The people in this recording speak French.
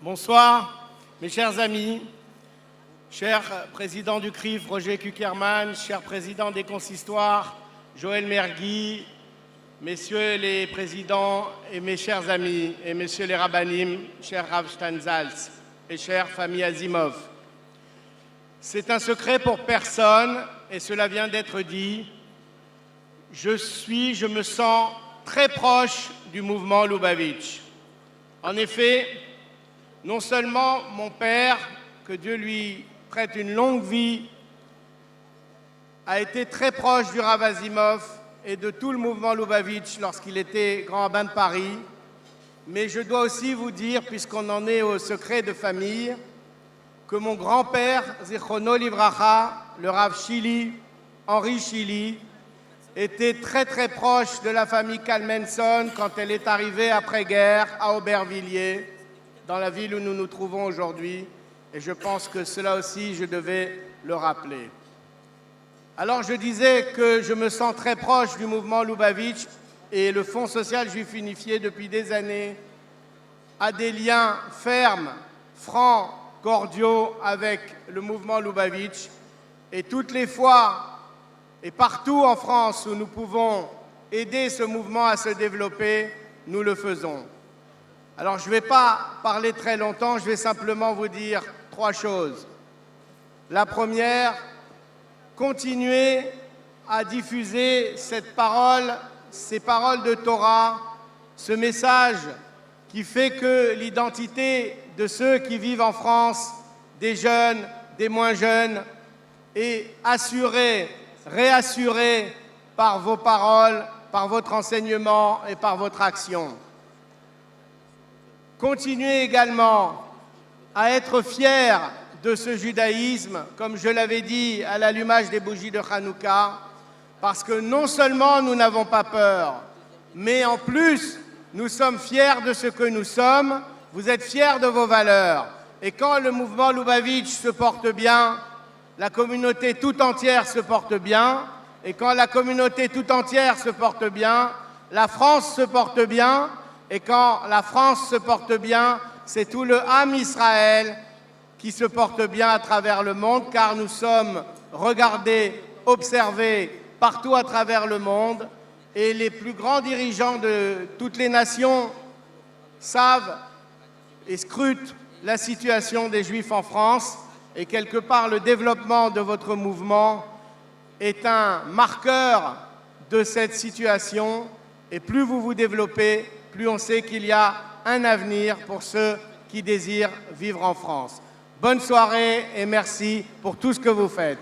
Bonsoir, mes chers amis, cher président du CRIF, Roger Kuckerman, cher président des consistoires, Joël Mergui, messieurs les présidents et mes chers amis, et messieurs les rabbinim, cher Rav Steinsaltz et chère famille Azimov. C'est un secret pour personne, et cela vient d'être dit, je me sens très proche du mouvement Lubavitch. En effet, non seulement mon père, que Dieu lui prête une longue vie, a été très proche du Rav Azimov et de tout le mouvement Lubavitch lorsqu'il était grand rabbin de Paris, mais je dois aussi vous dire, puisqu'on en est au secret de famille, que mon grand-père, Zichrono Livracha, le Rav Shili, Henri Shili, était très très proche de la famille Kalmenson quand elle est arrivée après-guerre à Aubervilliers, dans la ville où nous nous trouvons aujourd'hui, et je pense que cela aussi, je devais le rappeler. Alors je disais que je me sens très proche du mouvement Lubavitch et le Fonds social juif unifié depuis des années a des liens fermes, francs, cordiaux avec le mouvement Lubavitch, et toutes les fois et partout en France où nous pouvons aider ce mouvement à se développer, nous le faisons. Alors je ne vais pas parler très longtemps, je vais simplement vous dire trois choses. La première, continuez à diffuser cette parole, ces paroles de Torah, ce message qui fait que l'identité de ceux qui vivent en France, des jeunes, des moins jeunes, est assurée, réassurée par vos paroles, par votre enseignement et par votre action. Continuez également à être fiers de ce judaïsme, comme je l'avais dit à l'allumage des bougies de Hanouka, parce que non seulement nous n'avons pas peur, mais en plus, nous sommes fiers de ce que nous sommes, vous êtes fiers de vos valeurs. Et quand le mouvement Lubavitch se porte bien, la communauté tout entière se porte bien, et quand la communauté tout entière se porte bien, la France se porte bien, et quand la France se porte bien, c'est tout le Ham Israël qui se porte bien à travers le monde, car nous sommes regardés, observés partout à travers le monde, et les plus grands dirigeants de toutes les nations savent et scrutent la situation des Juifs en France, et quelque part le développement de votre mouvement est un marqueur de cette situation, et plus vous vous développez, plus on sait qu'il y a un avenir pour ceux qui désirent vivre en France. Bonne soirée et merci pour tout ce que vous faites.